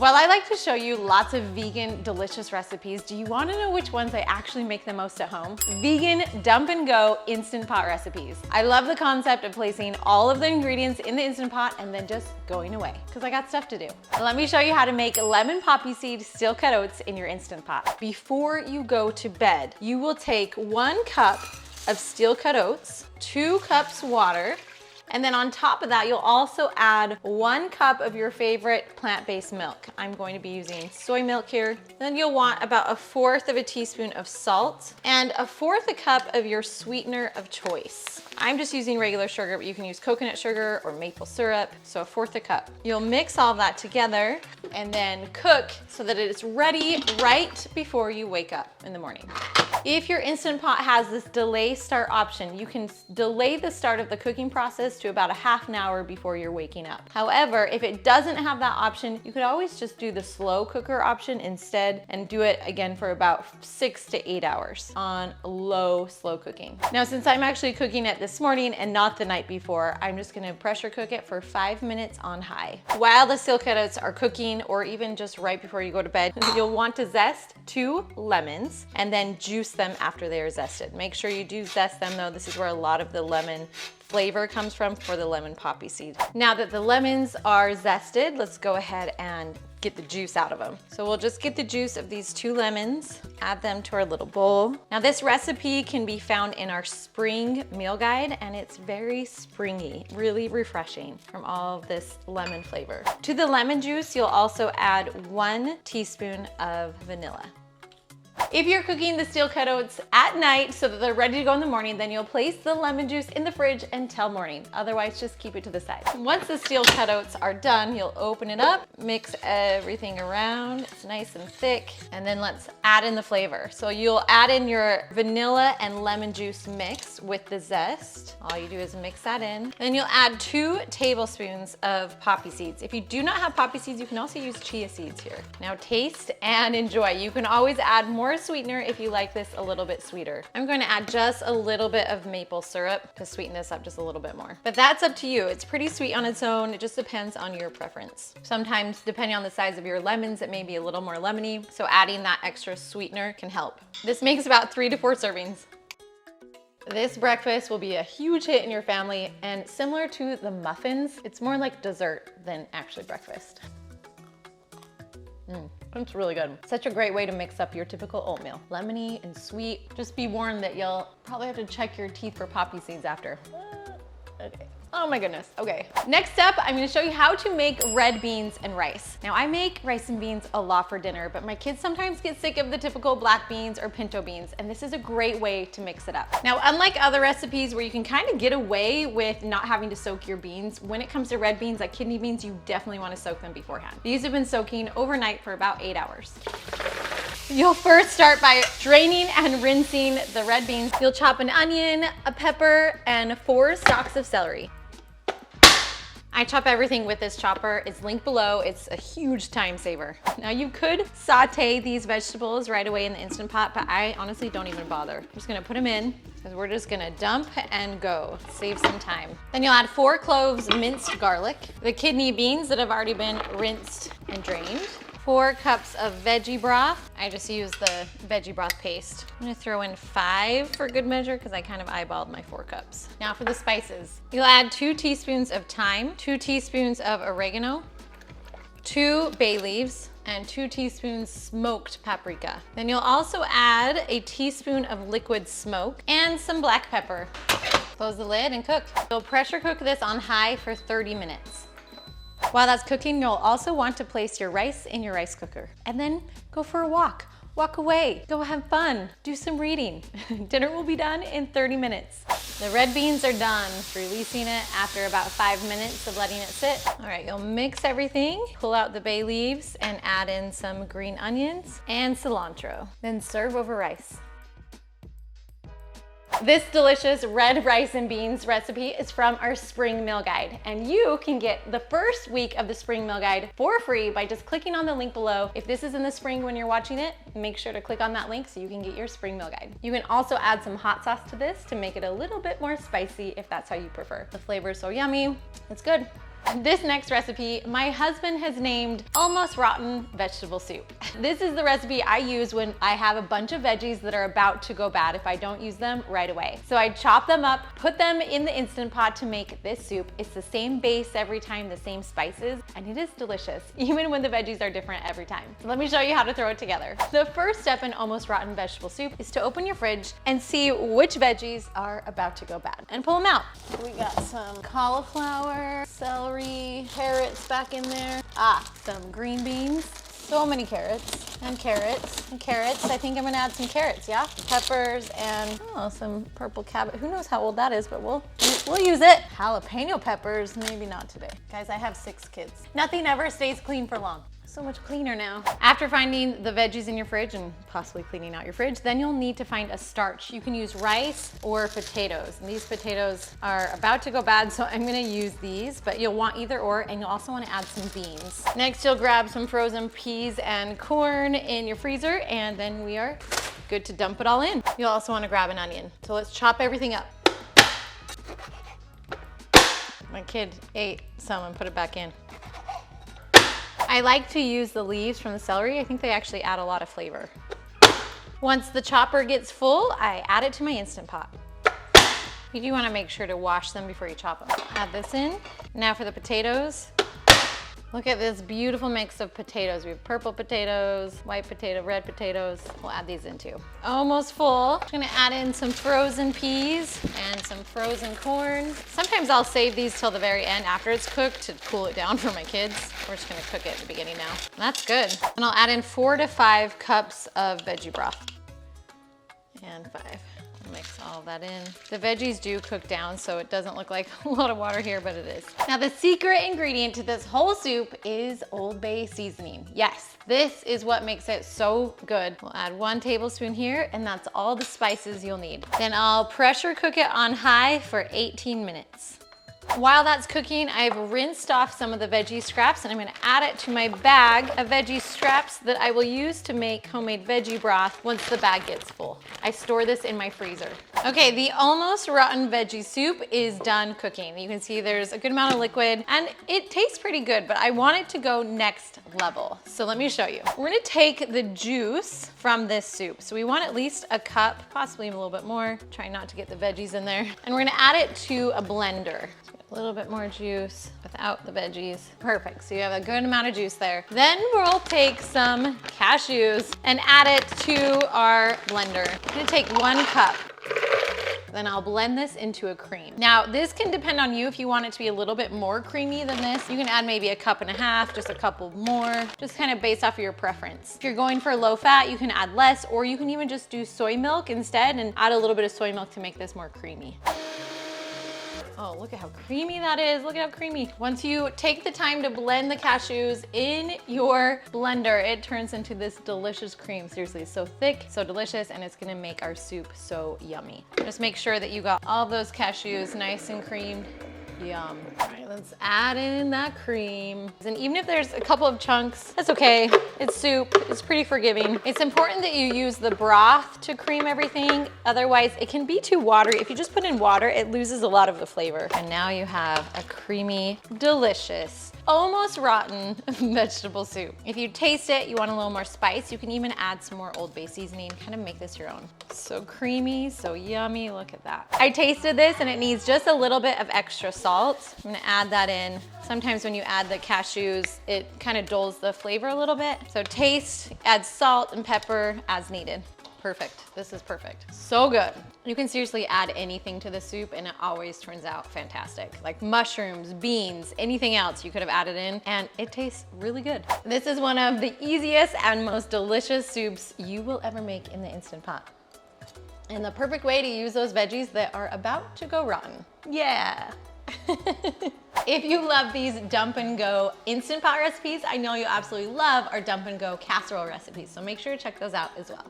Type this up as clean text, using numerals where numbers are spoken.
While I like to show you lots of vegan, delicious recipes, do you want to know which ones I actually make the most at home? Vegan dump and go Instant Pot recipes. I love the concept of placing all of the ingredients in the Instant Pot and then just going away, because I got stuff to do. Let me show you how to make lemon poppy seed steel cut oats in your Instant Pot. Before you go to bed, you will take 1 cup of steel cut oats, 2 cups water, and then on top of that, you'll also add 1 cup of your favorite plant-based milk. I'm going to be using soy milk here. Then you'll want about 1/4 of a teaspoon of salt and 1/4 cup of your sweetener of choice. I'm just using regular sugar, but you can use coconut sugar or maple syrup, so 1/4 cup. You'll mix all that together and then cook so that it's ready right before you wake up in the morning. If your Instant Pot has this delay start option, you can delay the start of the cooking process to about 1/2 hour before you're waking up. However, if it doesn't have that option, you could always just do the slow cooker option instead and do it again for about 6 to 8 hours on low, slow cooking. Now, since I'm actually cooking it this morning and not the night before, I'm just gonna pressure cook it for 5 minutes on high. While the steel cut oats are cooking, or even just right before you go to bed, you'll want to zest 2 lemons and then juice them after they are zested. Make sure you do zest them though. This is where a lot of the lemon flavor comes from for the lemon poppy seed. Now that the lemons are zested, let's go ahead and get the juice out of them. So we'll just get the juice of these 2 lemons, add them to our little bowl. Now this recipe can be found in our spring meal guide, and it's very springy, really refreshing from all of this lemon flavor. To the lemon juice, you'll also add 1 teaspoon of vanilla. If you're cooking the steel cut oats at night so that they're ready to go in the morning, then you'll place the lemon juice in the fridge until morning. Otherwise, just keep it to the side. Once the steel cut oats are done, you'll open it up, mix everything around. It's nice and thick. And then let's add in the flavor. So you'll add in your vanilla and lemon juice mix with the zest. All you do is mix that in. Then you'll add 2 tablespoons of poppy seeds. If you do not have poppy seeds, you can also use chia seeds here. Now taste and enjoy. You can always add more sweetener if you like this a little bit sweeter. I'm going to add just a little bit of maple syrup to sweeten this up just a little bit more. But that's up to you. It's pretty sweet on its own. It just depends on your preference. Sometimes, depending on the size of your lemons, it may be a little more lemony, so adding that extra sweetener can help. This makes about 3 to 4 servings. This breakfast will be a huge hit in your family, and similar to the muffins, it's more like dessert than actually breakfast. It's really good. Such a great way to mix up your typical oatmeal. Lemony and sweet. Just be warned that you'll probably have to check your teeth for poppy seeds after. Okay. Oh my goodness, okay. Next up, I'm gonna show you how to make red beans and rice. Now I make rice and beans a lot for dinner, but my kids sometimes get sick of the typical black beans or pinto beans, and this is a great way to mix it up. Now, unlike other recipes where you can kind of get away with not having to soak your beans, when it comes to red beans, like kidney beans, you definitely wanna soak them beforehand. These have been soaking overnight for about 8 hours. You'll first start by draining and rinsing the red beans. You'll chop an onion, a pepper, and 4 stalks of celery. I chop everything with this chopper. It's linked below. It's a huge time saver. Now you could saute these vegetables right away in the Instant Pot, but I honestly don't even bother. I'm just gonna put them in because we're just gonna dump and go. Save some time. Then you'll add 4 cloves minced garlic, the kidney beans that have already been rinsed and drained, 4 cups of veggie broth. I just use the veggie broth paste. I'm gonna throw in 5 for good measure because I kind of eyeballed my 4 cups. Now for the spices. You'll add 2 teaspoons of thyme, 2 teaspoons of oregano, 2 bay leaves, and 2 teaspoons smoked paprika. Then you'll also add a teaspoon of liquid smoke and some black pepper. Close the lid and cook. You'll pressure cook this on high for 30 minutes. While that's cooking, you'll also want to place your rice in your rice cooker and then go for a walk. Walk away, go have fun, do some reading. Dinner will be done in 30 minutes. The red beans are done. Releasing it after about 5 minutes of letting it sit. All right, you'll mix everything, pull out the bay leaves and add in some green onions and cilantro. Then serve over rice. This delicious red rice and beans recipe is from our spring meal guide, and you can get the first week of the spring meal guide for free by just clicking on the link below. If this is in the spring when you're watching it, make sure to click on that link so you can get your spring meal guide. You can also add some hot sauce to this to make it a little bit more spicy if that's how you prefer. The flavor is so yummy, it's good. This next recipe, my husband has named Almost Rotten Vegetable Soup. This is the recipe I use when I have a bunch of veggies that are about to go bad if I don't use them right away. So I chop them up, put them in the Instant Pot to make this soup. It's the same base every time, the same spices, and it is delicious, even when the veggies are different every time. So let me show you how to throw it together. The first step in Almost Rotten Vegetable Soup is to open your fridge and see which veggies are about to go bad and pull them out. We got some cauliflower, celery, carrots back in there. Some green beans. So many carrots and carrots and carrots. I think I'm gonna add some carrots, yeah? Peppers and some purple cabbage. Who knows how old that is, but we'll use it. Jalapeno peppers, maybe not today. Guys, I have 6 kids. Nothing ever stays clean for long. So much cleaner now. After finding the veggies in your fridge and possibly cleaning out your fridge, then you'll need to find a starch. You can use rice or potatoes. And these potatoes are about to go bad, so I'm gonna use these, but you'll want either or, and you'll also wanna add some beans. Next, you'll grab some frozen peas and corn in your freezer, and then we are good to dump it all in. You'll also wanna grab an onion. So let's chop everything up. My kid ate some and put it back in. I like to use the leaves from the celery. I think they actually add a lot of flavor. Once the chopper gets full, I add it to my Instant Pot. You do want to make sure to wash them before you chop them. Add this in. Now for the potatoes. Look at this beautiful mix of potatoes. We have purple potatoes, white potato, red potatoes. We'll add these in too. Almost full. I'm gonna add in some frozen peas and some frozen corn. Sometimes I'll save these till the very end after it's cooked to cool it down for my kids. We're just gonna cook it at the beginning now. That's good. And I'll add in 4 to 5 cups of veggie broth. And 5. Mix all of that in. The veggies do cook down, so it doesn't look like a lot of water here, but it is. Now the secret ingredient to this whole soup is Old Bay seasoning. Yes, this is what makes it so good. We'll add 1 tablespoon here, and that's all the spices you'll need. Then I'll pressure cook it on high for 18 minutes. While that's cooking, I've rinsed off some of the veggie scraps, and I'm gonna add it to my bag of veggie scraps that I will use to make homemade veggie broth once the bag gets full. I store this in my freezer. Okay, the Almost Rotten Veggie Soup is done cooking. You can see there's a good amount of liquid, and it tastes pretty good, but I want it to go next level. So let me show you. We're gonna take the juice from this soup. So we want at least a cup, possibly a little bit more. Try not to get the veggies in there. And we're gonna add it to a blender. A little bit more juice without the veggies. Perfect, so you have a good amount of juice there. Then we'll take some cashews and add it to our blender. I'm gonna take 1 cup. Then I'll blend this into a cream. Now, this can depend on you. If you want it to be a little bit more creamy than this, you can add maybe a 1.5 cups, just a couple more, just kind of based off of your preference. If you're going for low fat, you can add less, or you can even just do soy milk instead and add a little bit of soy milk to make this more creamy. Oh, look at how creamy that is. Look at how creamy. Once you take the time to blend the cashews in your blender, it turns into this delicious cream. Seriously, it's so thick, so delicious, and it's gonna make our soup so yummy. Just make sure that you got all those cashews nice and creamed. Yum. All right, let's add in that cream. And even if there's a couple of chunks, that's okay. It's soup, it's pretty forgiving. It's important that you use the broth to cream everything. Otherwise, it can be too watery. If you just put in water, it loses a lot of the flavor. And now you have a creamy, delicious, almost rotten vegetable soup. If you taste it, you want a little more spice, you can even add some more Old Bay seasoning, kind of make this your own. So creamy, so yummy, look at that. I tasted this and it needs just a little bit of extra salt. I'm gonna add that in. Sometimes when you add the cashews, it kind of dulls the flavor a little bit. So taste, add salt and pepper as needed. Perfect, this is perfect. So good. You can seriously add anything to the soup and it always turns out fantastic. Like mushrooms, beans, anything else you could have added in, and it tastes really good. This is one of the easiest and most delicious soups you will ever make in the Instant Pot. And the perfect way to use those veggies that are about to go rotten. Yeah. If you love these dump and go Instant Pot recipes, I know you absolutely love our dump and go casserole recipes. So make sure to check those out as well.